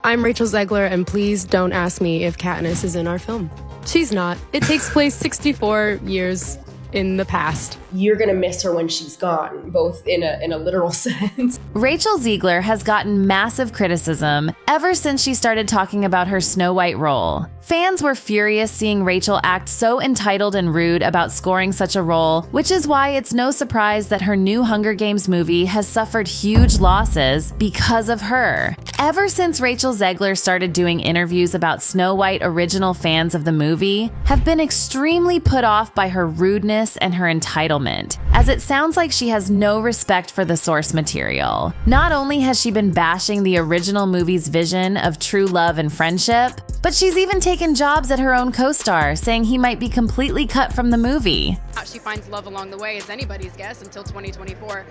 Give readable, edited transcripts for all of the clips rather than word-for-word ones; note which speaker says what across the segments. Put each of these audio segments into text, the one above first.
Speaker 1: I'm Rachel Zegler, and please don't ask me if Katniss is in our film. She's not. It takes place 64 years in the past.
Speaker 2: You're gonna miss her when she's gone, both in a literal sense.
Speaker 3: Rachel Zegler has gotten massive criticism ever since she started talking about her Snow White role. Fans were furious seeing Rachel act so entitled and rude about scoring such a role, which is why it's no surprise that her new Hunger Games movie has suffered huge losses because of her. Ever since Rachel Zegler started doing interviews about Snow White, original fans of the movie have been extremely put off by her rudeness and her entitlement, as it sounds like she has no respect for the source material. Not only has she been bashing the original movie's vision of true love and friendship, but she's even taken jobs at her own co-star, saying he might be completely cut from the movie.
Speaker 4: How she finds love along the way is anybody's guess until 2024.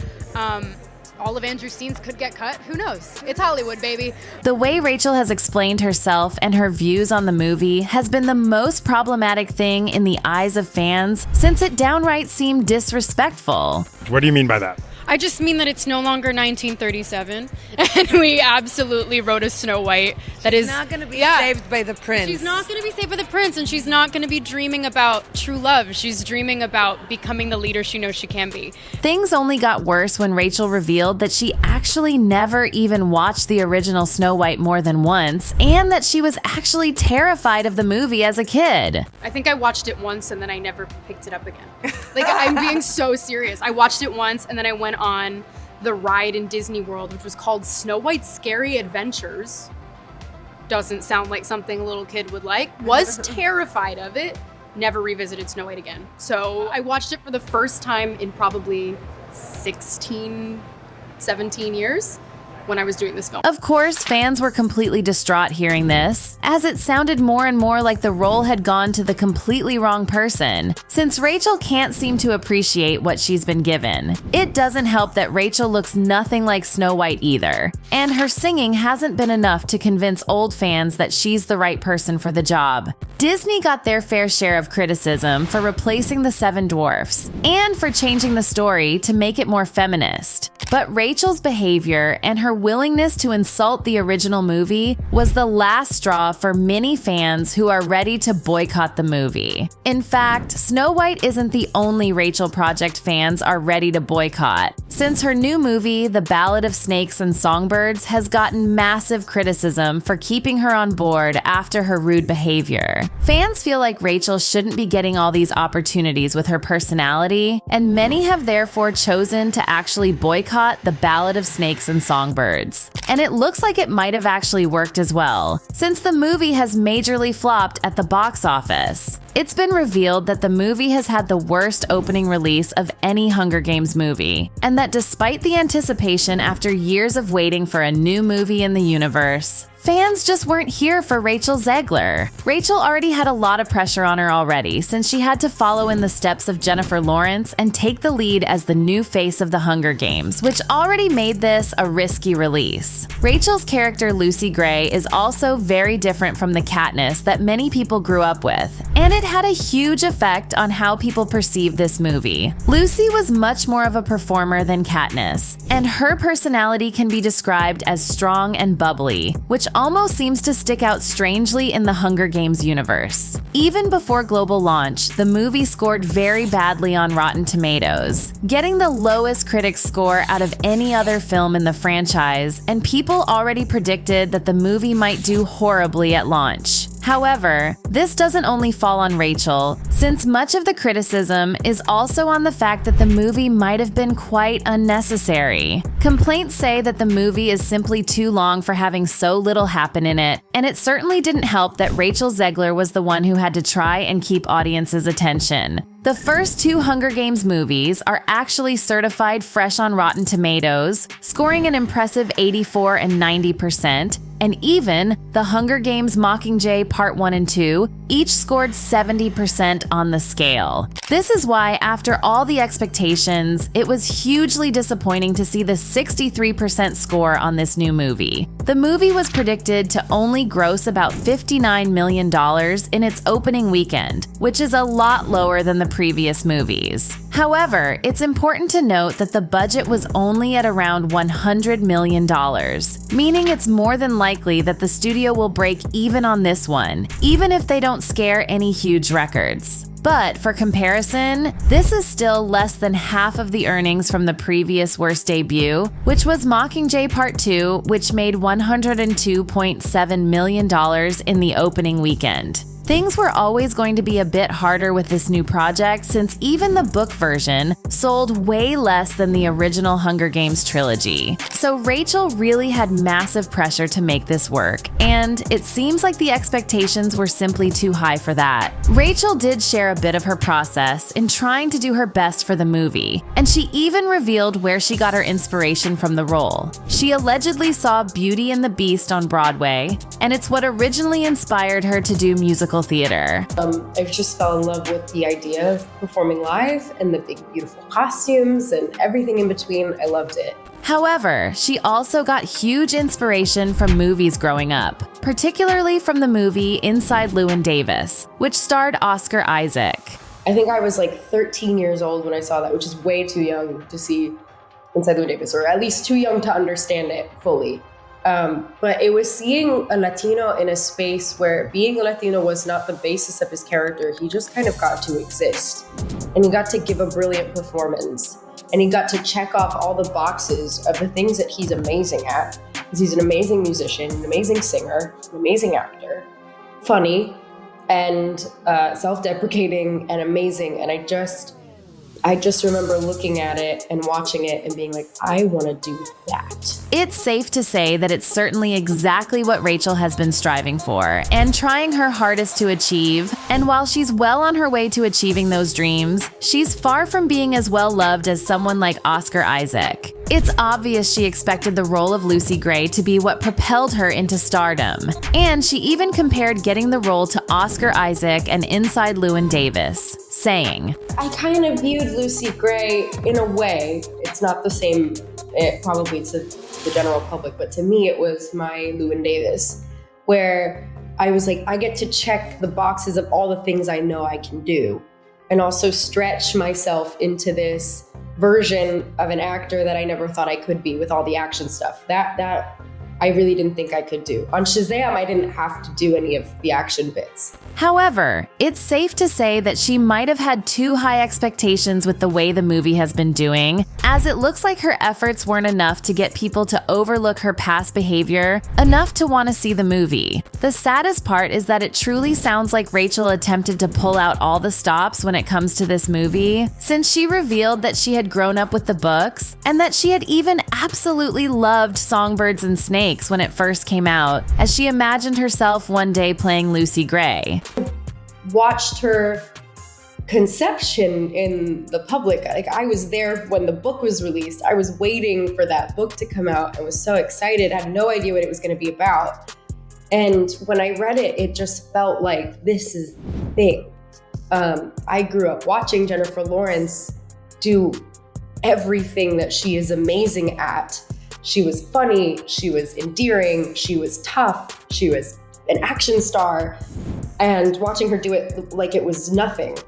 Speaker 4: All of Andrew's scenes could get cut. Who knows? It's Hollywood, baby.
Speaker 3: The way Rachel has explained herself and her views on the movie has been the most problematic thing in the eyes of fans, since it downright seemed disrespectful.
Speaker 5: What do you mean by that?
Speaker 4: I just mean that it's no longer 1937, and we absolutely wrote a Snow White that is
Speaker 6: not going to be saved by the prince.
Speaker 4: She's not going to be saved by the prince, and she's not going to be dreaming about true love. She's dreaming about becoming the leader she knows she can be.
Speaker 3: Things only got worse when Rachel revealed that she actually never even watched the original Snow White more than once, and that she was actually terrified of the movie as a kid.
Speaker 4: I think I watched it once, and then I never picked it up again. Like, I'm being so serious. I watched it once, and then I went on the ride in Disney World, which was called Snow White's Scary Adventures. Doesn't sound like something a little kid would like. Was terrified of it. Never revisited Snow White again. So I watched it for the first time in probably 16, 17 years when I was doing this film.
Speaker 3: Of course, fans were completely distraught hearing this, as it sounded more and more like the role had gone to the completely wrong person, since Rachel can't seem to appreciate what she's been given. It doesn't help that Rachel looks nothing like Snow White either, and her singing hasn't been enough to convince old fans that she's the right person for the job. Disney got their fair share of criticism for replacing the Seven Dwarfs, and for changing the story to make it more feminist. But Rachel's behavior and her willingness to insult the original movie was the last straw for many fans who are ready to boycott the movie. In fact, Snow White isn't the only Rachel Project fans are ready to boycott, since her new movie, The Ballad of Snakes and Songbirds, has gotten massive criticism for keeping her on board after her rude behavior. Fans feel like Rachel shouldn't be getting all these opportunities with her personality, and many have therefore chosen to actually boycott The Ballad of Snakes and Songbirds. And it looks like it might have actually worked as well, since the movie has majorly flopped at the box office. It's been revealed that the movie has had the worst opening release of any Hunger Games movie, and that despite the anticipation after years of waiting for a new movie in the universe, fans just weren't here for Rachel Zegler. Rachel already had a lot of pressure on her already, since she had to follow in the steps of Jennifer Lawrence and take the lead as the new face of the Hunger Games, which already made this a risky release. Rachel's character Lucy Gray is also very different from the Katniss that many people grew up with, and it had a huge effect on how people perceive this movie. Lucy was much more of a performer than Katniss, and her personality can be described as strong and bubbly, which almost seems to stick out strangely in the Hunger Games universe. Even before global launch, the movie scored very badly on Rotten Tomatoes, getting the lowest critics score out of any other film in the franchise, and people already predicted that the movie might do horribly at launch. However, this doesn't only fall on Rachel, since much of the criticism is also on the fact that the movie might have been quite unnecessary. Complaints say that the movie is simply too long for having so little happen in it, and it certainly didn't help that Rachel Zegler was the one who had to try and keep audiences' attention. The first two Hunger Games movies are actually certified fresh on Rotten Tomatoes, scoring an impressive 84 and 90%, and even The Hunger Games Mockingjay Part 1 and 2 each scored 70% on the scale. This is why, after all the expectations, it was hugely disappointing to see the 63% score on this new movie. The movie was predicted to only gross about $59 million in its opening weekend, which is a lot lower than the previous movies. However, it's important to note that the budget was only at around $100 million, meaning it's more than likely that the studio will break even on this one, even if they don't scare any huge records. But for comparison, this is still less than half of the earnings from the previous worst debut, which was Mockingjay Part 2, which made $102.7 million in the opening weekend. Things were always going to be a bit harder with this new project since even the book version sold way less than the original Hunger Games trilogy. So Rachel really had massive pressure to make this work, and it seems like the expectations were simply too high for that. Rachel did share a bit of her process in trying to do her best for the movie, and she even revealed where she got her inspiration from the role. She allegedly saw Beauty and the Beast on Broadway, and it's what originally inspired her to do musical theater.
Speaker 2: I just fell in love with the idea of performing live and the big, beautiful costumes and everything in between. I loved it.
Speaker 3: However, she also got huge inspiration from movies growing up, particularly from the movie Inside Llewyn Davis, which starred Oscar Isaac.
Speaker 2: I think I was like 13 years old when I saw that, which is way too young to see Inside Llewyn Davis, or at least too young to understand it fully. But it was seeing a Latino in a space where being a Latino was not the basis of his character. He just kind of got to exist. And he got to give a brilliant performance. And he got to check off all the boxes of the things that he's amazing at. Because he's an amazing musician, an amazing singer, an amazing actor, funny, and self-deprecating and amazing. And I just remember looking at it and watching it and being like, I want to do that.
Speaker 3: It's safe to say that it's certainly exactly what Rachel has been striving for and trying her hardest to achieve. And while she's well on her way to achieving those dreams, she's far from being as well loved as someone like Oscar Isaac. It's obvious she expected the role of Lucy Gray to be what propelled her into stardom. And she even compared getting the role to Oscar Isaac and Inside Llewyn Davis, saying,
Speaker 2: I kind of viewed Lucy Gray in a way. It's not the same, probably to the general public, but to me it was my Llewyn Davis, where I was like, I get to check the boxes of all the things I know I can do, and also stretch myself into this version of an actor that I never thought I could be with all the action stuff. That I really didn't think I could do. On Shazam, I didn't have to do any of the action bits.
Speaker 3: However, it's safe to say that she might have had too high expectations with the way the movie has been doing, as it looks like her efforts weren't enough to get people to overlook her past behavior enough to want to see the movie. The saddest part is that it truly sounds like Rachel attempted to pull out all the stops when it comes to this movie, since she revealed that she had grown up with the books and that she had even absolutely loved Songbirds and Snakes when it first came out, as she imagined herself one day playing Lucy Gray.
Speaker 2: Watched her conception in the public. Like, I was there when the book was released. I was waiting for that book to come out and was so excited. I had no idea what it was going to be about. And when I read it, it just felt like this is the thing. I grew up watching Jennifer Lawrence do everything that she is amazing at. She was funny, she was endearing, she was tough, she was an action star, and watching her do it like it was nothing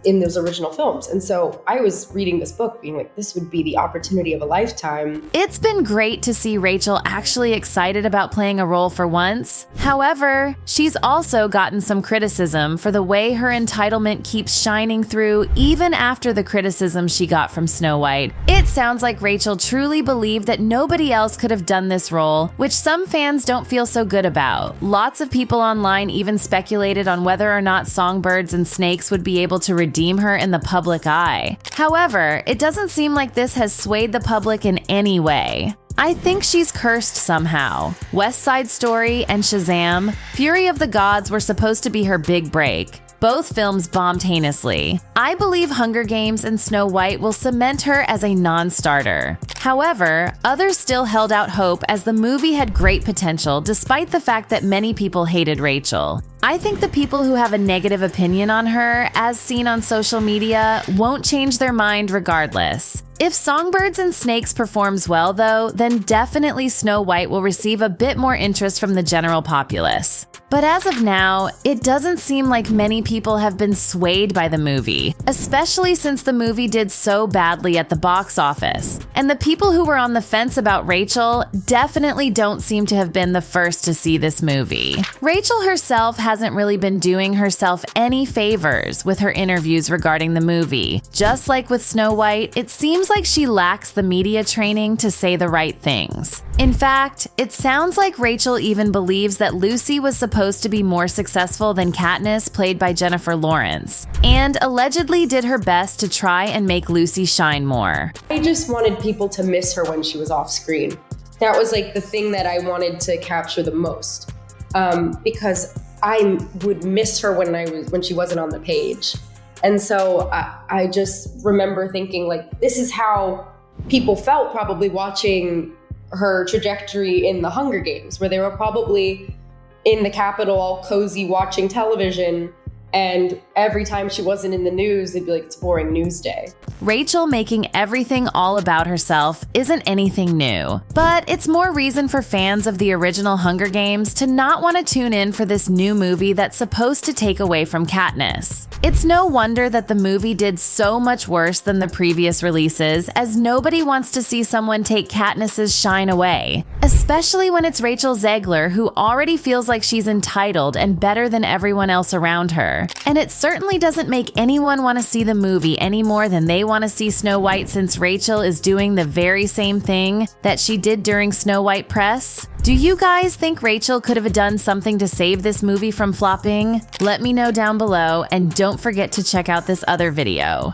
Speaker 2: in those original films. And so I was reading this book being like, this would be the opportunity of a lifetime.
Speaker 3: It's been great to see Rachel actually excited about playing a role for once. However, she's also gotten some criticism for the way her entitlement keeps shining through even after the criticism she got from Snow White. It sounds like Rachel truly believed that nobody else could have done this role, which some fans don't feel so good about. Lots of people online even speculated on whether or not Songbirds and Snakes would be able to redeem her in the public eye. However, it doesn't seem like this has swayed the public in any way. I think she's cursed somehow. West Side Story and Shazam, Fury of the Gods were supposed to be her big break. Both films bombed heinously. I believe Hunger Games and Snow White will cement her as a non-starter. However, others still held out hope as the movie had great potential despite the fact that many people hated Rachel. I think the people who have a negative opinion on her, as seen on social media, won't change their mind regardless. If Songbirds and Snakes performs well though, then definitely Snow White will receive a bit more interest from the general populace. But as of now, it doesn't seem like many people have been swayed by the movie, especially since the movie did so badly at the box office. And the people who were on the fence about Rachel definitely don't seem to have been the first to see this movie. Rachel herself hasn't really been doing herself any favors with her interviews regarding the movie. Just like with Snow White, it seems like she lacks the media training to say the right things. In fact, it sounds like Rachel even believes that Lucy was supposed to be more successful than Katniss, played by Jennifer Lawrence, and allegedly did her best to try and make Lucy shine more.
Speaker 2: I just wanted people to miss her when she was off screen. That was like the thing that I wanted to capture the most, because I would miss her when she wasn't on the page. And so I just remember thinking, like, this is how people felt probably watching her trajectory in the Hunger Games, where they were probably in the Capitol all cozy watching television, and every time she wasn't in the news, they'd be like, it's a boring news day.
Speaker 3: Rachel making everything all about herself isn't anything new, but it's more reason for fans of the original Hunger Games to not want to tune in for this new movie that's supposed to take away from Katniss. It's no wonder that the movie did so much worse than the previous releases, as nobody wants to see someone take Katniss's shine away, especially when it's Rachel Zegler, who already feels like she's entitled and better than everyone else around her. And it certainly doesn't make anyone want to see the movie any more than they want to see Snow White, since Rachel is doing the very same thing that she did during Snow White press. Do you guys think Rachel could have done something to save this movie from flopping? Let me know down below, and don't forget to check out this other video.